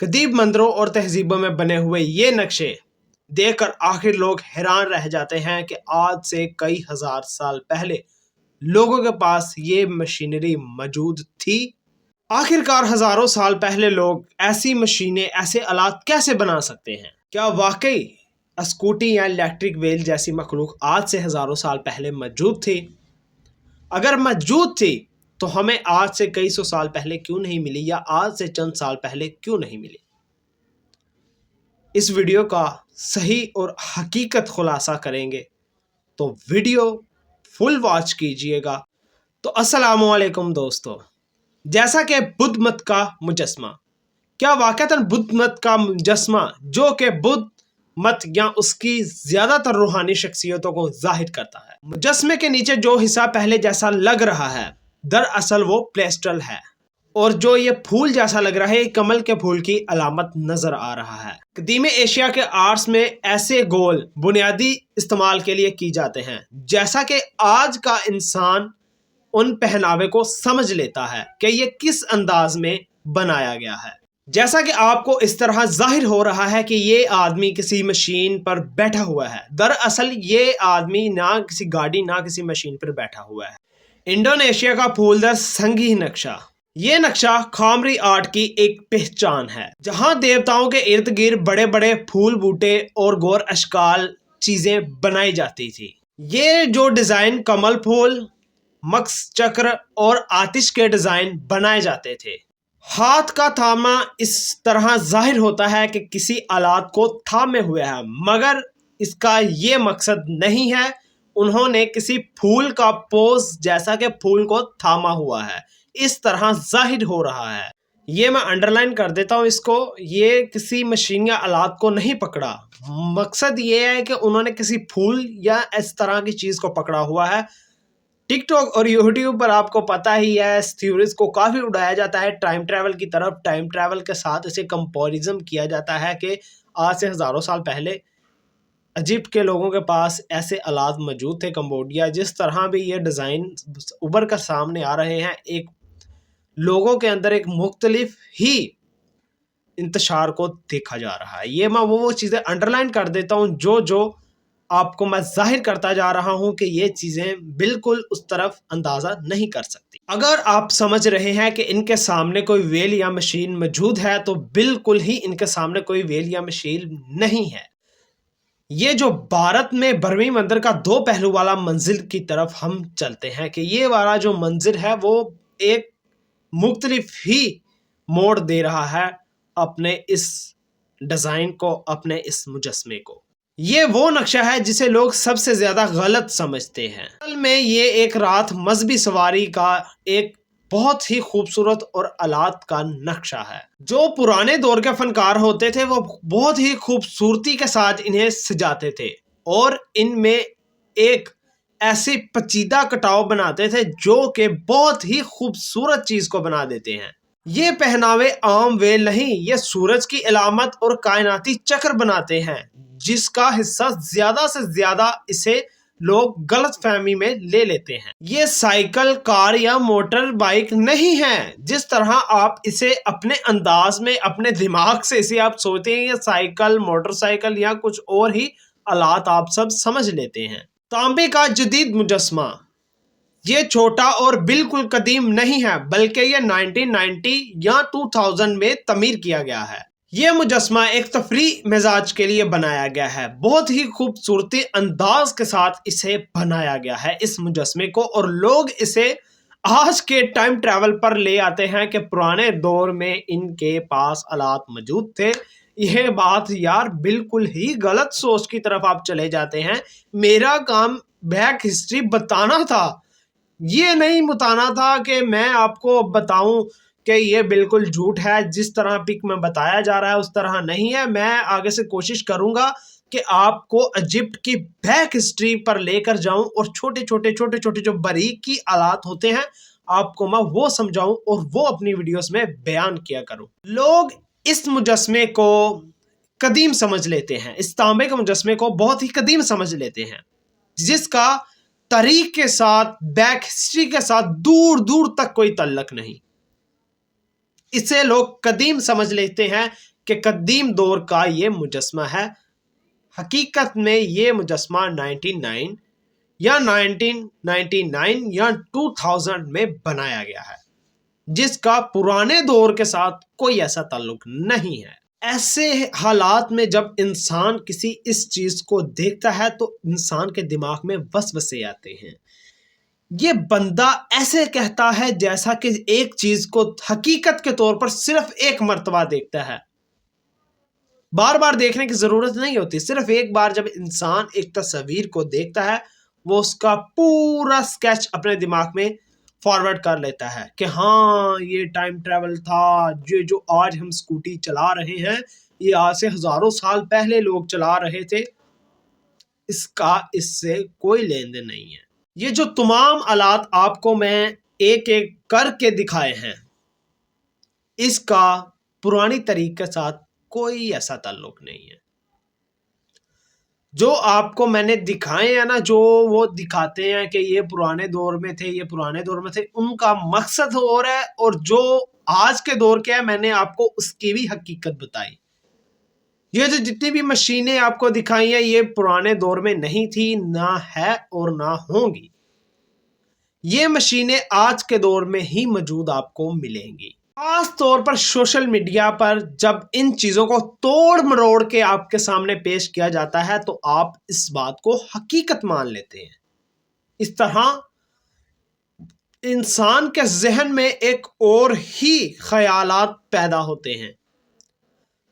قدیم मंदिरों और तहजीबों में बने हुए ये नक्शे देखकर आखिर लोग हैरान रह जाते हैं कि आज से कई हजार साल पहले लोगों के पास ये मशीनरी मौजूद थी। आखिरकार हजारों साल पहले लोग ऐसी मशीनें, ऐसे आलात कैसे बना सकते हैं? क्या वाकई स्कूटी या इलेक्ट्रिक व्हील जैसी मखलूक आज से हजारों साल पहले मौजूद थी? अगर मौजूद थी तो हमें आज से कई सौ साल पहले क्यों नहीं मिली, या आज से चंद साल पहले क्यों नहीं मिली? इस वीडियो का सही और हकीकत खुलासा करेंगे, तो वीडियो फुल वॉच कीजिएगा। तो अस्सलामु अलैकुम दोस्तों, जैसा कि बुद्ध मत का मुजस्मा, क्या वाकईतन बुद्ध मत का मुजस्मा जो कि बुद्ध मत या उसकी ज्यादातर रूहानी शख्सियतों को जाहिर करता है, मुजस्मे के नीचे जो हिस्सा पहले जैसा लग रहा है दरअसल वो प्लेस्टल है, और जो ये फूल जैसा लग रहा है ये कमल के फूल की अलामत नजर आ रहा है। कदीम एशिया के आर्ट्स में ऐसे गोल बुनियादी इस्तेमाल के लिए की जाते हैं, जैसा कि आज का इंसान उन पहनावे को समझ लेता है कि ये किस अंदाज में बनाया गया है। जैसा कि आपको इस तरह जाहिर हो रहा है कि ये आदमी किसी मशीन पर बैठा हुआ है, दरअसल ये आदमी ना किसी गाड़ी ना किसी मशीन पर बैठा हुआ है। इंडोनेशिया का फूलदार संगी नक्शा, ये नक्शा खामरी आर्ट की एक पहचान है, जहां देवताओं के इर्द गिर्द बड़े बड़े फूल बूटे और गौर अशकाल चीजें बनाई जाती थी। ये जो डिजाइन कमल फूल, मक्स चक्र और आतिश के डिजाइन बनाए जाते थे। हाथ का थामा इस तरह जाहिर होता है कि किसी आलात को थामे हुए है, मगर इसका ये मकसद नहीं है। उन्होंने किसी फूल का पोज जैसा कि फूल को थामा हुआ है इस तरह जाहिर हो रहा है। ये मैं अंडरलाइन कर देता हूँ इसको, ये किसी मशीन या आलात को नहीं पकड़ा। मकसद ये है कि उन्होंने किसी फूल या इस तरह की चीज को पकड़ा हुआ है। टिकटॉक और यूट्यूब पर आपको पता ही है, इस थ्योरीज को काफ़ी उड़ाया जाता है टाइम ट्रैवल की तरफ। टाइम ट्रैवल के साथ इसे कंपैरिजन किया जाता है कि आज से हज़ारों साल पहले इजिप्ट के लोगों के पास ऐसे आलात मौजूद थे, कंबोडिया। जिस तरह भी ये डिज़ाइन उभर कर सामने आ रहे हैं, एक लोगों के अंदर एक मुख्तलिफ ही इंतशार को देखा जा रहा है। ये मैं वो चीज़ें अंडरलाइन कर देता हूँ जो आपको मैं जाहिर करता जा रहा हूं कि ये चीजें बिल्कुल उस तरफ अंदाजा नहीं कर सकती। अगर आप समझ रहे हैं कि इनके सामने कोई वेल या मशीन मौजूद है, तो बिल्कुल ही इनके सामने कोई वेल या मशीन नहीं है। ये जो भारत में बरवी मंदिर का दो पहलू वाला मंजिल की तरफ हम चलते हैं कि ये वाला जो मंजिल है वो एक मुख्तलिफ ही मोड़ दे रहा है अपने इस डिजाइन को, अपने इस मुजस्मे को। ये वो नक्शा है जिसे लोग सबसे ज्यादा गलत समझते हैं। असल में ये एक रात मजहबी सवारी का एक बहुत ही खूबसूरत और आलात का नक्शा है। जो पुराने दौर के फनकार होते थे वो बहुत ही खूबसूरती के साथ इन्हें सजाते थे और इनमें एक ऐसी पचीदा कटाव बनाते थे जो कि बहुत ही खूबसूरत चीज को बना देते हैं। ये पहनावे आम वेल नहीं, ये सूरज की अलामत और कायनाती चक्र बनाते हैं, जिसका हिस्सा ज्यादा से ज्यादा इसे लोग गलत फहमी में ले लेते हैं। ये साइकिल, कार या मोटर बाइक नहीं है जिस तरह आप इसे अपने अंदाज में, अपने दिमाग से इसे आप सोचते हैं ये साइकिल, मोटरसाइकिल या कुछ और ही आलात आप सब समझ लेते हैं। तांबे का जदीद मुजस्मा, ये छोटा और बिल्कुल कदीम नहीं है, बल्कि ये 1990 या 2000 में तमीर किया गया है। ये मुजस्मा एक तफरी मिजाज के लिए बनाया गया है। बहुत ही खूबसूरती अंदाज के साथ इसे बनाया गया है इस मुजस्मे को, और लोग इसे आज के टाइम ट्रैवल पर ले आते हैं कि पुराने दौर में इनके पास आलात मौजूद थे। यह बात यार बिल्कुल ही गलत सोच की तरफ आप चले जाते हैं। मेरा काम बैक हिस्ट्री बताना था, ये नहीं बताना था कि मैं आपको बताऊं कि ये बिल्कुल झूठ है। जिस तरह पिक में बताया जा रहा है उस तरह नहीं है। मैं आगे से कोशिश करूंगा कि आपको इजिप्ट की बैक हिस्ट्री पर लेकर जाऊं और छोटे छोटे जो बारीकी आलात होते हैं आपको मैं वो समझाऊं और वो अपनी वीडियोस में बयान किया करूं। लोग इस मुजस्मे को कदीम समझ लेते हैं, इस तांबे के मुजस्मे को बहुत ही कदीम समझ लेते हैं, जिसका तारीख के साथ, बैक हिस्ट्री के साथ दूर दूर तक कोई तल्लक नहीं। اسے لوگ قدیم سمجھ لیتے ہیں کہ قدیم دور کا یہ مجسمہ ہے، حقیقت میں یہ مجسمہ 99 یا 1999 یا 2000 میں بنایا گیا ہے، جس کا پرانے دور کے ساتھ کوئی ایسا تعلق نہیں ہے۔ ایسے حالات میں جب انسان کسی اس چیز کو دیکھتا ہے تو انسان کے دماغ میں وسوسے آتے ہیں۔ یہ بندہ ایسے کہتا ہے جیسا کہ ایک چیز کو حقیقت کے طور پر صرف ایک مرتبہ دیکھتا ہے، بار بار دیکھنے کی ضرورت نہیں ہوتی۔ صرف ایک بار جب انسان ایک تصویر کو دیکھتا ہے، وہ اس کا پورا سکیچ اپنے دماغ میں فارورڈ کر لیتا ہے کہ ہاں یہ ٹائم ٹریول تھا، یہ جو آج ہم اسکوٹی چلا رہے ہیں یہ آج سے ہزاروں سال پہلے لوگ چلا رہے تھے، اس سے کوئی لین دین نہیں ہے۔ یہ جو تمام آلات آپ کو میں ایک ایک کر کے دکھائے ہیں، اس کا پرانی طریقے کے ساتھ کوئی ایسا تعلق نہیں ہے۔ جو آپ کو میں نے دکھائے ہیں نا، جو وہ دکھاتے ہیں کہ یہ پرانے دور میں تھے، یہ پرانے دور میں تھے، ان کا مقصد ہو رہا ہے، اور جو آج کے دور کے ہے میں نے آپ کو اس کی بھی حقیقت بتائی۔ یہ جو جتنی بھی مشینیں آپ کو دکھائی ہیں یہ پرانے دور میں نہیں تھی، نہ ہے اور نہ ہوں گی۔ یہ مشینیں آج کے دور میں ہی موجود آپ کو ملیں گی، خاص طور پر سوشل میڈیا پر جب ان چیزوں کو توڑ مروڑ کے آپ کے سامنے پیش کیا جاتا ہے تو آپ اس بات کو حقیقت مان لیتے ہیں۔ اس طرح انسان کے ذہن میں ایک اور ہی خیالات پیدا ہوتے ہیں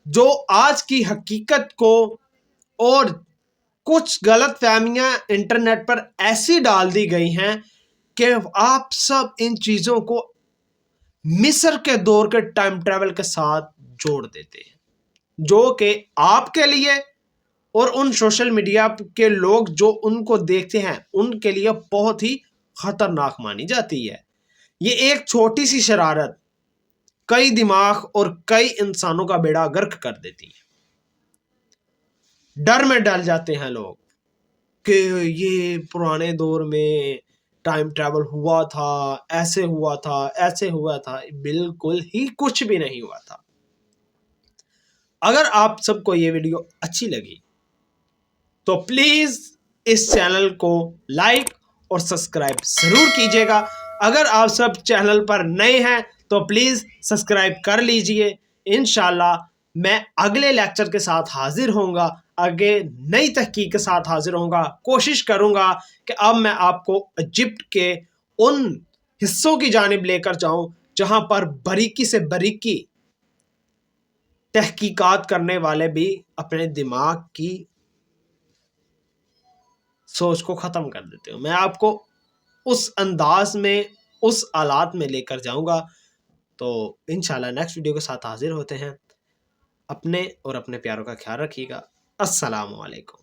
جو آج کی حقیقت کو، اور کچھ غلط فہمیاں انٹرنیٹ پر ایسی ڈال دی گئی ہیں کہ آپ سب ان چیزوں کو مصر کے دور کے ٹائم ٹریول کے ساتھ جوڑ دیتے ہیں، جو کہ آپ کے لیے اور ان سوشل میڈیا کے لوگ جو ان کو دیکھتے ہیں ان کے لیے بہت ہی خطرناک مانی جاتی ہے۔ یہ ایک چھوٹی سی شرارت کئی دماغ اور کئی انسانوں کا بیڑا غرق کر دیتی ہے۔ ڈر میں ڈل جاتے ہیں لوگ کہ یہ پرانے دور میں ٹائم ٹریول ہوا تھا، ایسے ہوا تھا، ایسے ہوا تھا۔ بالکل ہی کچھ بھی نہیں ہوا تھا۔ اگر آپ سب کو یہ ویڈیو اچھی لگی تو پلیز اس چینل کو لائک اور سبسکرائب ضرور کیجیے گا۔ اگر آپ سب چینل پر نئے ہیں تو پلیز سبسکرائب کر لیجئے۔ انشاءاللہ میں اگلے لیکچر کے ساتھ حاضر ہوں گا، آگے نئی تحقیق کے ساتھ حاضر ہوں گا۔ کوشش کروں گا کہ اب میں آپ کو ایجپٹ کے ان حصوں کی جانب لے کر جاؤں جہاں پر باریکی سے باریکی تحقیقات کرنے والے بھی اپنے دماغ کی سوچ کو ختم کر دیتے ہوں۔ میں آپ کو اس انداز میں، اس آلات میں لے کر جاؤں گا۔ تو انشاءاللہ نیکسٹ ویڈیو کے ساتھ حاضر ہوتے ہیں۔ اپنے اور اپنے پیاروں کا خیال رکھیے گا۔ السلام علیکم۔